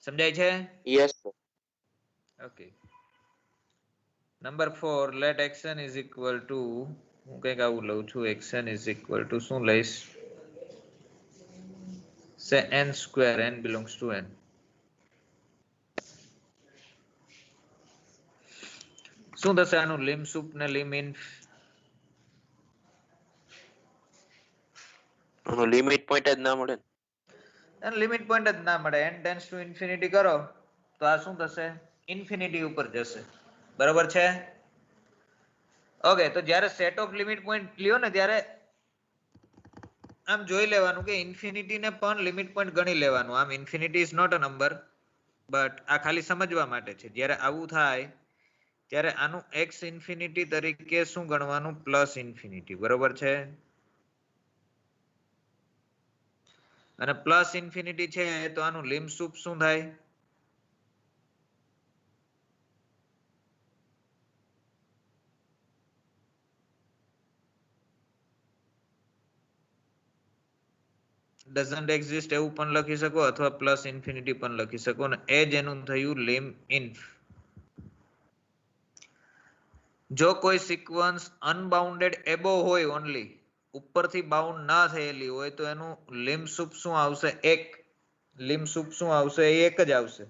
સમજાય છે Yes, sir. okay number 4 let xn is equal to હું કંઈક આવું લઉં છું xn is equal to શું લઈશ say n square n belongs to n શું થશે આનું lim sup ને lim inf આનો લિમિટ પોઈન્ટ જ ના મળે ને. અને લિમિટ પોઈન્ટ જ ના મળે n ટેન્ડ્સ ટુ ઇન્ફિનિટી કરો તો આ શું થશે ઇન્ફિનિટી ઉપર જશે બરાબર છે ઓકે તો જ્યારે સેટ ઓફ લિમિટ પોઈન્ટ લ્યો ને ત્યારે આમ જોઈ લેવાનું કે ઇન્ફિનિટી ને પણ લિમિટ પોઈન્ટ ગણી લેવાનું આમ infinity is not a number but આ ખાલી સમજવા માટે છે જ્યારે આવું થાય ત્યારે આનું x ઇન્ફિનિટી તરીકે શું ગણવાનું પ્લસ ઇન્ફિનિટી બરોબર છે અને પ્લસ ઇન્ફિનિટી છે તો આનું લિમ સુપ શું થાય ડઝન્ટ એક્ઝિસ્ટ એવું પણ લખી શકો અથવા પ્લસ ઇન્ફિનિટી પણ લખી શકો ને એ જ એનું થયું લિમ ઇન્ફ. જો કોઈ સિક્વન્સ અનબાઉન્ડેડ એબો હોય ઓનલી, ઉપરથી બાઉન્ડ ના થયેલી હોય તો એનું લિમ સુપ શું આવશે? એક. લિમ સુપ શું આવશે? એ એક જ આવશે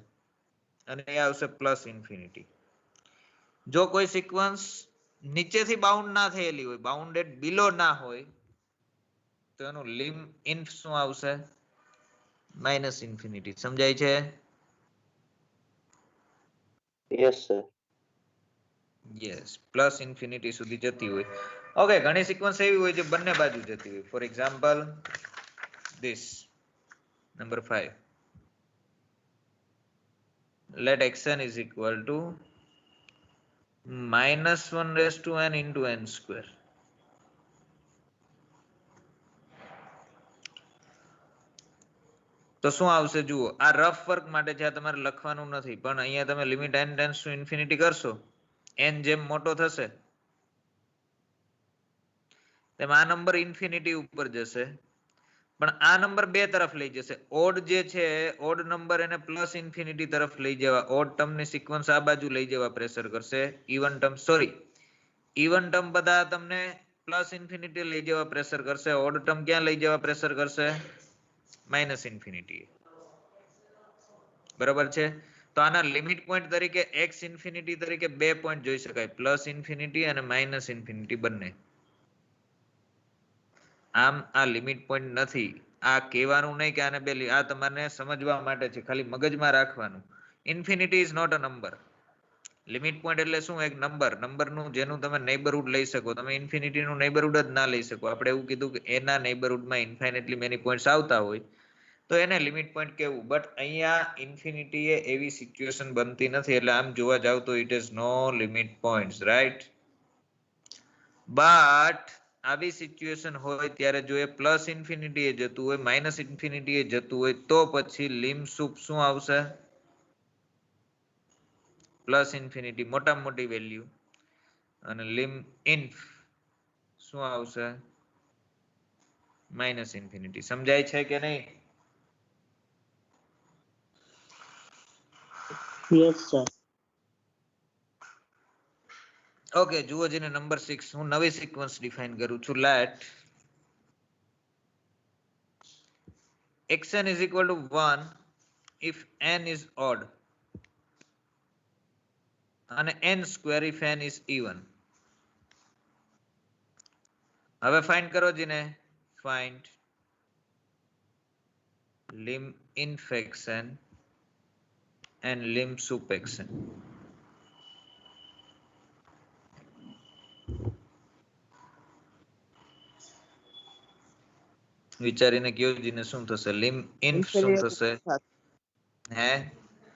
અને એ આવશે પ્લસ ઇન્ફિનિટી. જો કોઈ સિક્વન્સ નીચેથી બાઉન્ડ ના થયેલી હોય, બાઉન્ડેડ બિલો ના હોય, તો એનું લિમ ઇન્ફ શું આવશે? Minus infinity. સમજાય છે? Yes sir. Yes, plus infinity સુધી જતી હોય. ઓકે, ઘણી સિક્વન્સ એવી હોય જે બંને બાજુ જતી હોય. For example this number 5. let xn is equal to -1 raised to n into n square. તો શું આવશે જુઓ. આ રફ વર્ક માટે છે, આ તમારે લખવાનું નથી, પણ અહીંયા તમે limit n tends to infinity કરશો, n જેમ મોટો થશે તેમ આ નંબર ઇન્ફિનિટી ઉપર જશે, પણ આ નંબર બે તરફ લઈ જશે. ઓડ જે છે, ઓડ નંબર એને પ્લસ ઇન્ફિનિટી તરફ લઈ જવા, ઓડ ટર્મની સિક્વન્સ આ બાજુ લઈ જવા પ્રેશર કરશે. ઇવન ટર્મ ઇવન ટર્મ બધા તમને પ્લસ ઇન્ફિનિટી લઈ જવા પ્રેશર કરશે. ઓડ ટર્મ ક્યાં લઈ જવા પ્રેશર કરશે? Minus infinity. બરાબર છે? તો આના લિમિટ પોઈન્ટ તરીકે એક્સ ઇન્ફિનિટી તરીકે બે પોઈન્ટ જોઈ શકાય, પ્લસ ઇન્ફિનિટી અને માઇનસ ઇન્ફિનિટી બંને. આમ આ લિમિટ પોઈન્ટ નથી. આ કહેવાનું નહીં કે આને બે, આ તમારે સમજવા માટે છે, ખાલી મગજમાં રાખવાનું. Infinity is not a number. Limit point એટલે શું? એક નંબરનું જેનું તમે નેબરહુડ લઈ શકો. તમે ઇન્ફિનિટીનું નેબરહુડ જ ના લઈ શકો. આપણે એવું કીધું કે એના નેબરહુડમાં ઇન્ફાઇનેટલી મેની પોઈન્ટ્સ આવતા હોય તો એને લિમિટ પોઈન્ટ કેવું. બટ અહીંયા ઇન્ફિનિટી એ એવી સિચ્યુએશન બનતી નથી, એટલે આમ જોવા જાવ તો it is no limit points, right? But આવી સિચ્યુએશન હોય ત્યારે જો એ પ્લસ ઇન્ફિનિટી એ જતું હોય, માઇનસ ઇન્ફિનિટી એ જતું હોય, તો પછી લિમ સુપ શું આવશે? પ્લસ ઇન્ફિનિટી, મોટામાં મોટી વેલ્યુ, અને લિમ ઇન્ફ શું આવશે? Minus infinity. સમજાય છે કે નહીં? Yes sir. ઓકે, જુઓ જેને નંબર 6 હું નવી સિક્વન્સ ડિફાઇન કરું છું. Let xn is equal to 1 if n is odd અને n square if n is even. હવે ફાઇન્ડ કરો જીને. Find lim inf xn and lim sup xn. વિચારીને કયો જીને શું થશે? લિમ ઇન્ફ શું થશે? હે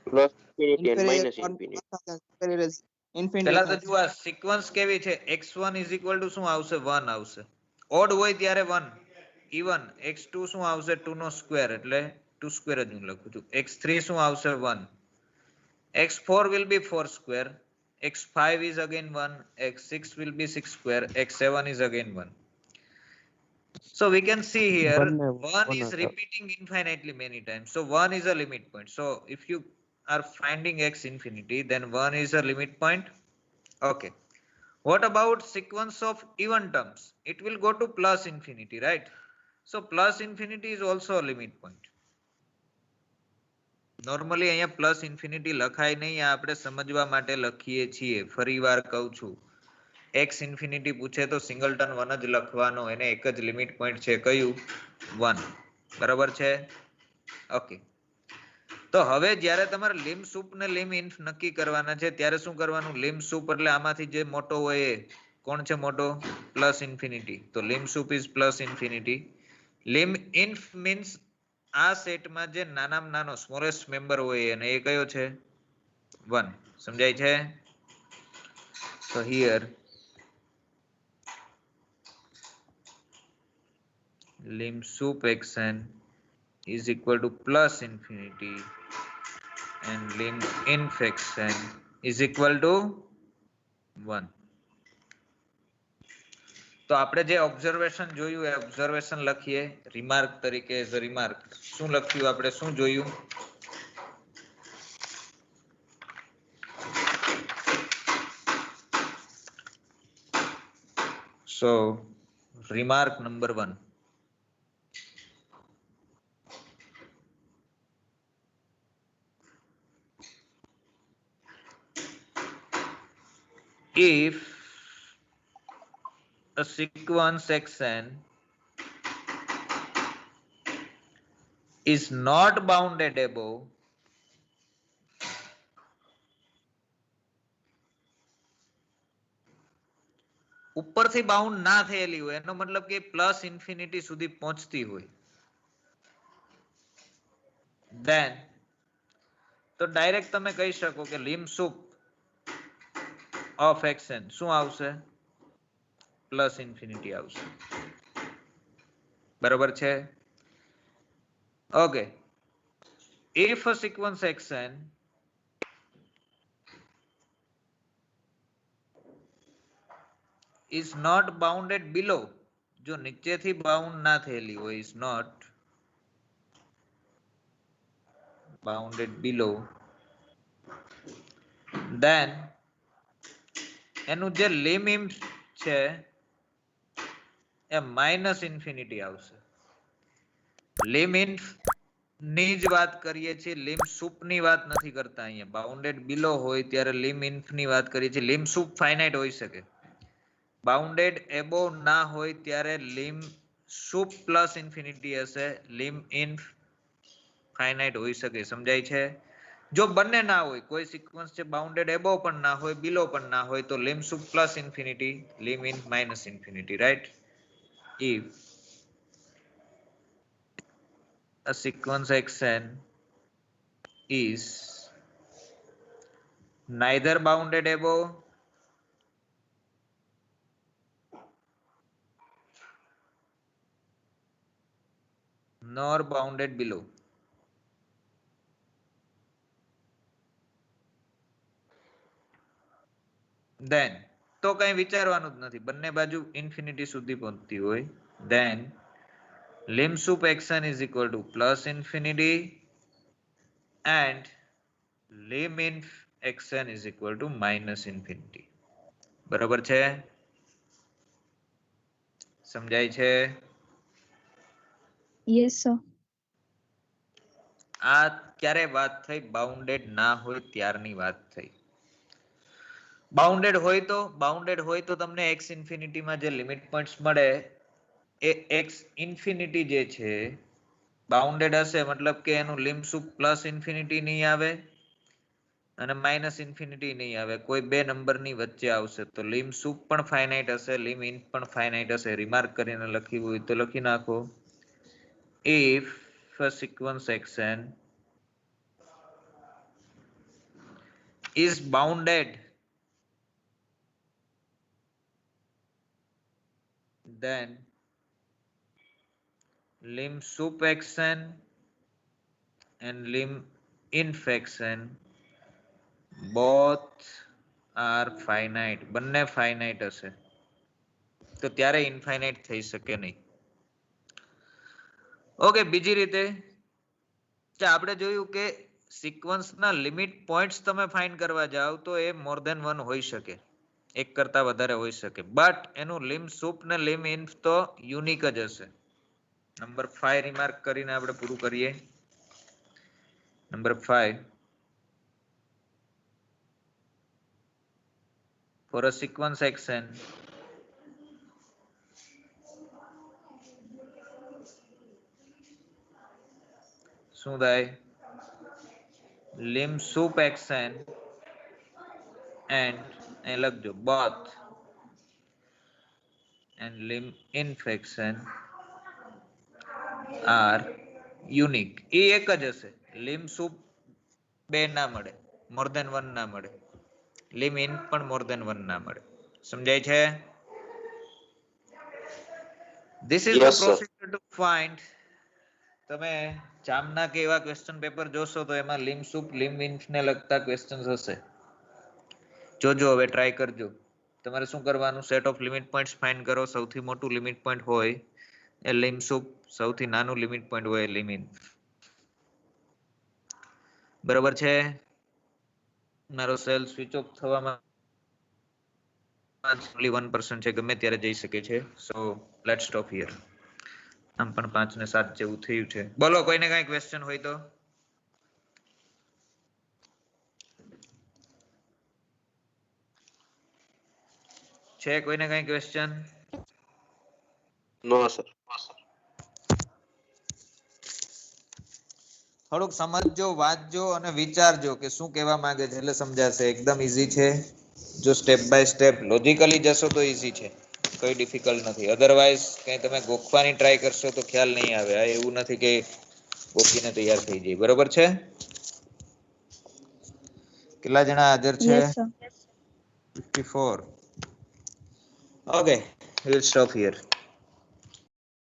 પ્લસ ઇન્ફિનિટી અને માઇનસ ઇન્ફિનિટી. પેલા તો જુઓ આ સિક્વન્સ કેવી છે. x1 is equal to શું આવશે? 1 આવશે. ઓડ હોય ત્યારે 1. ઇવન x2 શું આવશે? 2 નો સ્ક્વેર, એટલે 2 સ્ક્વેર જ હું લખું છું. x3 શું આવશે? 1. x4 will be 4 square, x5 is again 1, x6 will be 6 square, x7 is again 1. So we can see here 1 is repeating infinitely many times. So 1 is a limit point. So if you are finding x infinity, then 1 is a limit point. Okay. What about sequence of even terms? It will go to plus infinity, right? So plus infinity is also a limit point. Normally અહીંયા plus infinity લખાય નહીં, આ આપણે સમજવા માટે લખીએ છીએ. ફરી વાર કહું છું, એક્સ ઇન્ફિનિટી પૂછે તો સિંગલટન 1 જ લખવાનો, એને એક જ લિમિટ પોઈન્ટ છે. કયું? 1. બરાબર છે? ઓકે. તો હવે જ્યારે તમારે લિમ સુપ ને લિમ ઇન્ફ નક્કી કરવાના છે ત્યારે શું કરવાનું? લિમ સુપ એટલે આમાંથી જે મોટો હોય એ. કોણ છે મોટો? Plus infinity. તો lim sup is plus infinity. Lim inf means આ સેટમાં જે નાનામાં નાનો સ્મોલેસ્ટ મેમ્બર હોય અને એ કયો છે? 1. સમજાય છે? So here lim sup xn is equal to plus infinity and lim inf xn is equal to 1. તો આપણે જે ઓબ્ઝર્વેશન જોયું એ ઓબ્ઝર્વેશન લખીએ રિમાર્ક તરીકે એઝ અ રિમાર્ક. શું લખ્યું આપણે, શું જોયું? So remark number 1. If a sequence xn is not bounded above ઉપરથી બાઉન્ડ ના થયેલી હોય એનો મતલબ કે પ્લસ ઇન્ફિનિટી સુધી પહોંચતી હોય then તો ડાયરેક્ટ તમે કહી શકો કે લિમ સુપ ઓફ xn શું આવશે? પ્લસ ઇન્ફિનિટી આવશે. બરાબર છે? Okay. If a sequence xn is not bounded below, જો નીચેથી બાઉન્ડ ના થયેલી હોય, is not bounded below, then એનું જે લિમિટ છે એ માઇનસ ઇન્ફિનિટી આવશે. લિમિટ ની જ વાત કરીએ છીએ, લિમ સુપ ની વાત નથી કરતા અહીંયા. બાઉન્ડેડ બિલો હોય ત્યારે લિમ ઇન્ફ ની વાત કરીએ છીએ. લિમ સુપ ફાઇનાઇટ હોઈ શકે. બાઉન્ડેડ એબો ના હોય ત્યારે લિમ સુપ પ્લસ ઇન્ફિનિટી હશે, લિમ ઇન્ફ ફાઇનાઇટ હોઈ શકે. સમજાય છે? જો બંને ના હોય, કોઈ સિક્વન્સ છે બાઉન્ડેડ એબો પણ ના હોય, બિલો પણ ના હોય, તો lim sup plus infinity, lim inf minus infinity, right? If a sequence xn is neither bounded above nor bounded below, then તો કઈ વિચારવાનું જ નથી, બંને બાજુ ઇન્ફિનિટી સુધી પહોંચતી હોય, then lim sup xn is equal to plus infinity and lim inf xn is equal to minus infinity. બરાબર છે? સમજાય છે? Yes, sir. આ ક્યારે વાત થઈ? બાઉન્ડેડ ના હોય ત્યારની વાત થઈ. બાઉન્ડેડ હોય તો તમને x ઇન્ફિનિટી માં જે લિમિટ પોઈન્ટ્સ મળે એ x ઇન્ફિનિટી જે છે બાઉન્ડેડ હશે, મતલબ કે એનું લિમ સુપ પ્લસ ઇન્ફિનિટી નહીં આવે અને માઇનસ ઇન્ફિનિટી નહીં આવે, કોઈ બે નંબરની વચ્ચે આવશે. તો લિમ સુપ પણ ફાઇનાઇટ હશે, લિમ ઇન્ફ પણ ફાઇનાઇટ હશે. રિમાર્ક કરીને લખ્યું હોય તો લખી નાખો. If a sequence xn is bounded, then lim sup xn and lim inf xn both are finite. બંને ફાઇનાઇટ હશે, તો ત્યારે ઇન્ફાઇનાઇટ થઈ શકે નહીં. ઓકે. બીજી રીતે આપણે જોયું કે સિક્વન્સના લિમિટ પોઈન્ટ્સ તમે ફાઇન્ડ કરવા જાઓ તો એ મોર ધેન વન હોઈ શકે, એક કરતા વધારે હોઈ શકે, બટ એનું લિમ સુપ ને લિમ ઇન્ફ તો યુનિક જ હશે. નંબર 5 રિમાર્ક કરીને આપણે પૂરું કરીએ. Number 5, for a sequence xn શું થાય? lim sup xn and એ લખજો both and lim inf xn are unique. એ એક જ હશે. લિમ સુપ બે ના મળે, મોર ધેન વન ના મળે. લિમ ઇન્ફ પણ મોર ધેન વન ના મળે. સમજાય છે? This is the procedure to find. તમે જામના કે એવા ક્વેશ્ચન પેપર જોશો તો એમાં લિમ સુપ લિમ ઇન્ફ ને લગતા ક્વેશ્ચન્સ હશે. જોજો, હવે ટ્રાય કરજો. તમારે શું કરવાનું set of limit points find કરો સૌથી મોટું લિમિટ પોઈન્ટ હોય એ લિમ સુપ સૌથી નાનું લિમિટ પોઈન્ટ હોય એ લિમિન બરાબર છે મારો સેલ સ્વિચ ઓફ થવામાં only 1% છે ગમે ત્યારે જઈ શકે છે સો લેટ્સ સ્ટોપ હિયર આમ પણ 5 ને 7 જેવું થયું છે બોલો કોઈને કઈ ક્વેશ્ચન હોય તો છે કોઈને કઈ ક્વેશ્ચન નો સર થોડુંક સમજજો વાંચજો અને વિચારજો કે શું કહેવા માંગે છે એટલે સમજાશે એકદમ ઈઝી છે જો સ્ટેપ બાય સ્ટેપ લોજિકલી જશો તો ઈઝી છે કોઈ ડિફિકલ્ટ નથી અધરવાઇઝ કઈ તમે ગોખવાની ટ્રાય કરશો તો ખ્યાલ નહીં આવે આ એવું નથી કે ગોખીને તૈયાર થઈ જાય બરોબર છે કેટલા જણા હાજર છે Yes, sir. 54 okay we'll stop here